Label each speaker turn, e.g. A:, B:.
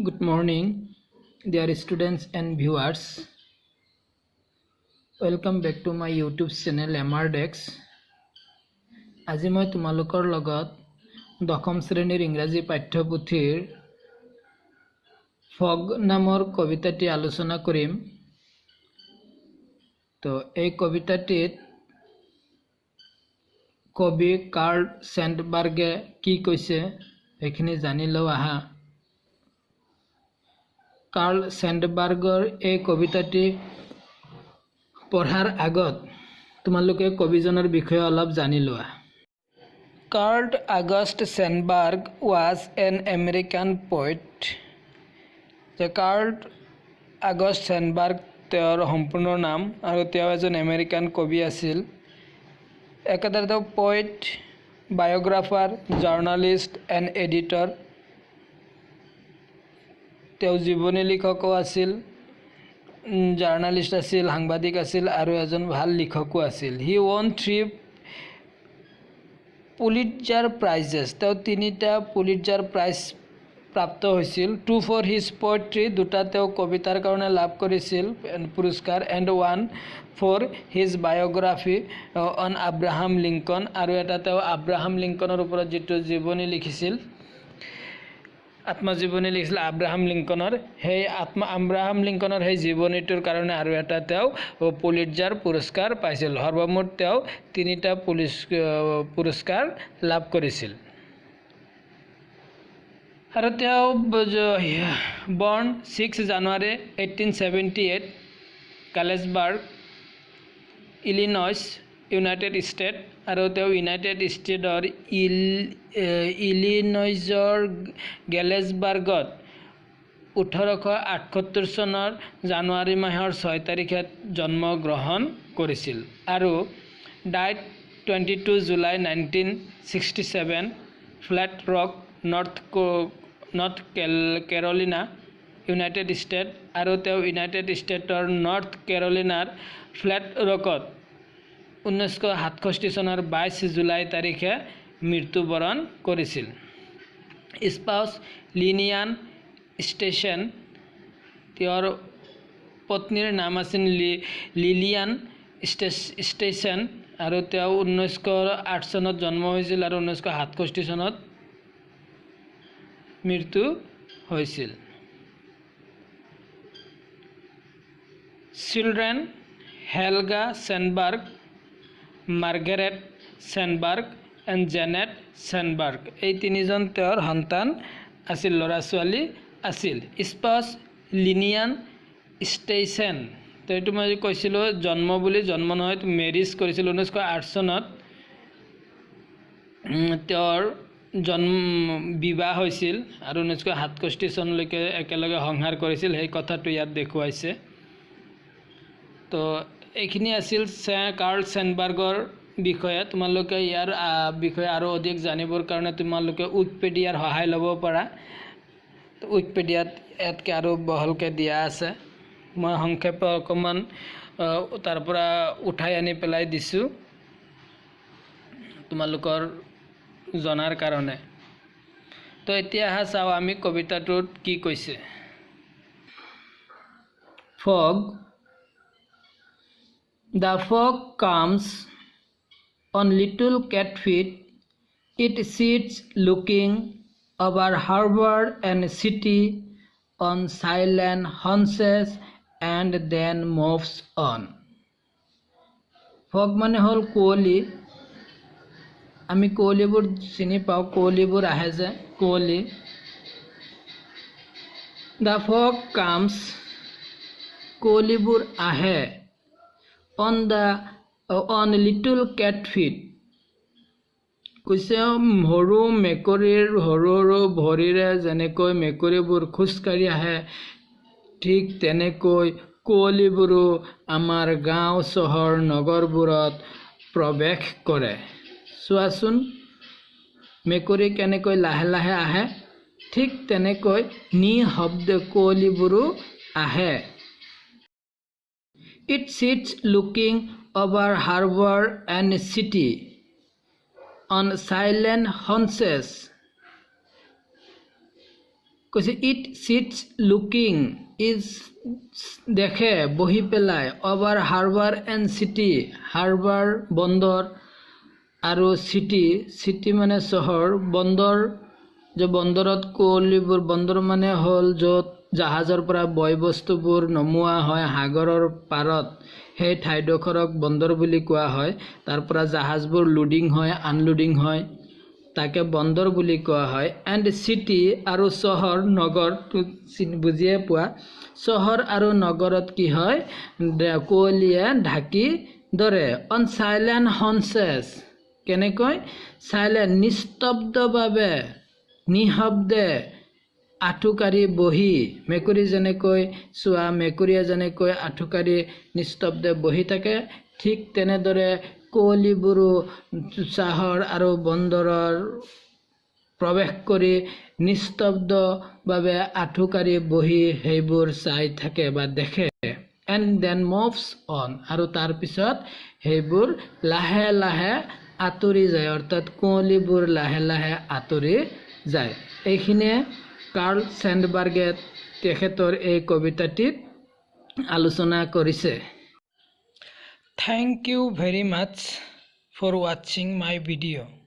A: Good morning, dear students and viewers. Welcome back to my YouTube channel MRDex. আজি মই তোমালোকৰ লগত দশম শ্ৰেণীৰ ইংৰাজী পাঠ্যপুথিৰ ফগ নামৰ কবিতাটি আলোচনা কৰিম। তো এই কবিতাটিত কবি কাৰ্ল চেণ্ডবাৰ্গে কি কৈছে এইখিনি জানি লওঁ আহা। কাৰ্ল চেণ্ডবাৰ্গৰ এই কবিতাটি পঢ়াৰ আগত তোমালোকে কবিজনৰ বিষয়ে অলপ জানি লোৱা। Carl August Sandburg was an American poet. Carl August Sandburg তেওঁৰ সম্পূৰ্ণ নাম আৰু তেওঁ এজন আমেৰিকান কবি আছিল। একেদৰে তেওঁ পোয়েট, বায়োগ্ৰাফাৰ, জাৰ্নালিষ্ট এণ্ড এডিটৰ। তেওঁ জীৱনী লিখকো আছিল, জাৰ্নালিষ্ট আছিল, সাংবাদিক আছিল আৰু এজন ভাল লিখকো আছিল। হি won 3 পুলিটজাৰ প্ৰাইজেছ। তেওঁ 3টা পুলিটজাৰ প্ৰাইজ প্ৰাপ্ত হৈছিল। 2 for his poetry, 2টা তেওঁ কবিতাৰ কাৰণে লাভ কৰিছিল পুৰস্কাৰ, and 1 for his biography on Abraham Lincoln, আৰু এটা তেওঁ আব্ৰাহাম লিংকনৰ ওপৰত যিটো জীৱনী লিখিছিল, আত্মজীৱনী লিখিছিল আব্ৰাহাম লিংকনৰ, সেই আব্ৰাহাম লিংকনৰ সেই জীৱনীটোৰ কাৰণে আৰু এটা তেওঁ পুলিটজাৰ পুৰস্কাৰ পাইছিল। সৰ্বমুঠ তেওঁ 3টা পুৰস্কাৰ লাভ কৰিছিল। আৰু তেওঁ বৰ্ণ 6 জানুৱাৰী 1878 গালেছবাৰ্গ, ইলিনয়ছ, ইউনাইটেড ষ্টেট। আৰু তেওঁ ইউনাইটেড ষ্টেটৰ ইলিনয়ছৰ গেলেছবাৰ্গত 1878 চনৰ জানুৱাৰী মাহৰ 6 তাৰিখে জন্মগ্ৰহণ কৰিছিল আৰু died 22 July 1967 flat rock, north Carolina, United state. আৰু তেওঁ ইউনাইটেড ষ্টেটৰ নৰ্থ কেৰলিনাৰ ফ্লেট ৰকত 1967 চনৰ 22 জুলাই তাৰিখে মৃত্যুবৰণ কৰিছিল। স্পাউছ লিলিয়ান ষ্টেচন, তেওঁৰ পত্নীৰ নাম আছিল লিলিয়ান ষ্টেচন, আৰু তেওঁ 1908 চনত জন্ম হৈছিল আৰু 1967 চনত মৃত্যু হৈছিল। চিলড্ৰেন হেলগা চেণ্ডবাৰ্গ, মাৰ্গাৰেট চেণ্ডবাৰ্গ এণ্ড জেনেট চেণ্ডবাৰ্গ, এই 3জন তেওঁৰ সন্তান আছিল, ল'ৰা ছোৱালী আছিল। স্পাউছ লিলিয়ান ষ্টেচন, তো এইটো মই কৈছিলোঁ জন্ম বুলি, জন্ম নহয়, মেৰিজ কৰিছিল 1908 চনত। তেওঁৰ বিবাহ হৈছিল আৰু 1967 চনলৈকে একেলগে সংসাৰ কৰিছিল, সেই কথাটো ইয়াত দেখুৱাইছে। তো এইখিনি আছিল কাৰ্ল চেণ্ডবাৰ্গৰ বিষয়ে। তোমালোকে ইয়াৰ বিষয়ে আৰু অধিক জানিবৰ কাৰণে তোমালোকে উইকিপিডিয়াৰ সহায় ল'ব পাৰা। উইকিপিডিয়াত ইয়াতকৈ আৰু বহলকৈ দিয়া আছে, মই সংক্ষেপে অকণমান তাৰ পৰা উঠাই আনি পেলাই দিছোঁ তোমালোকৰ জনাৰ কাৰণে। তো এতিয়া চাওঁ আমি কবিতাটোত কি কৈছে। Fog. The fog comes on little cat feet. It sits looking over harbor and city on silent haunches and then moves on. Fog মানে হ'ল কুঁৱলী। আমি কুঁৱলীবোৰ চিনি পাওঁ, কুঁৱলীবোৰ আহে যে, কুঁৱলী। The fog comes, কুঁৱলীবোৰ আহে, on little cat feet, কৈছে সৰু মেকুৰীৰ সৰু সৰু ভৰিৰে যেনেকৈ মেকুৰীবোৰ খোজকাঢ়ি আহে, ঠিক তেনেকৈ কুঁৱলীবোৰো আমাৰ গাঁও চহৰ নগৰবোৰত প্ৰৱেশ কৰে। চোৱাচোন মেকুৰী কেনেকৈ লাহে লাহে আহে, ঠিক তেনেকৈ নিঃশব্দ কুঁৱলীবোৰো আহে। It sits looking over harbor and city on silent haunches কৈছে ইট সিটস লুকিং ইজ দেখে বহি পেলাই over harbour and city harbour বন্দৰ আৰু চিটি মানে চহৰ বন্দৰ যে বন্দৰত কুঁৱলীবোৰ বন্দৰ মানে হ'ল য'ত জাহাজৰ পৰা বয় বস্তুবোৰ নমোৱা হয় সাগৰৰ পাৰত সেই ঠাইডোখৰক বন্দৰ বুলি কোৱা হয় তাৰ পৰা জাহাজবোৰ লোডিং হয় আনলোডিং হয় তাকে বন্দৰ বুলি কোৱা হয় এণ্ড চিটি আৰু চহৰ নগৰ বুজিয়ে পোৱা চহৰ আৰু নগৰত কি হয় কুঁৱলীয়ে ঢাকি ধৰে অন চাইলেণ্ট হনচেছ কেনেকৈ চাইলেণ্ট নিস্তব্ধভাৱে নিশব্দে আঁঠুকাৰি বহি মেকুৰী যেনেকৈ চোৱা মেকুৰীয়ে যেনেকৈ আঁঠুকাৰি নিস্তব্ধে বহি থাকে ঠিক তেনেদৰে কুঁৱলীবোৰো চহৰ আৰু বন্দৰৰ প্ৰৱেশ কৰি নিস্তব্ধভাৱে আঁঠুকাৰি বহি সেইবোৰ চাই থাকে বা দেখে এণ্ড দেন মুভছ অন আৰু তাৰপিছত সেইবোৰ লাহে লাহে আঁতৰি যায় অৰ্থাৎ কুঁৱলীবোৰ লাহে লাহে আঁতৰি যায় এইখিনিয়ে কাৰ্ল চেণ্ডবাৰ্গে তেখেতৰ এই কবিতাটিত আলোচনা কৰিছে thank you very much for ৱাচিং মাই ভিডিঅ'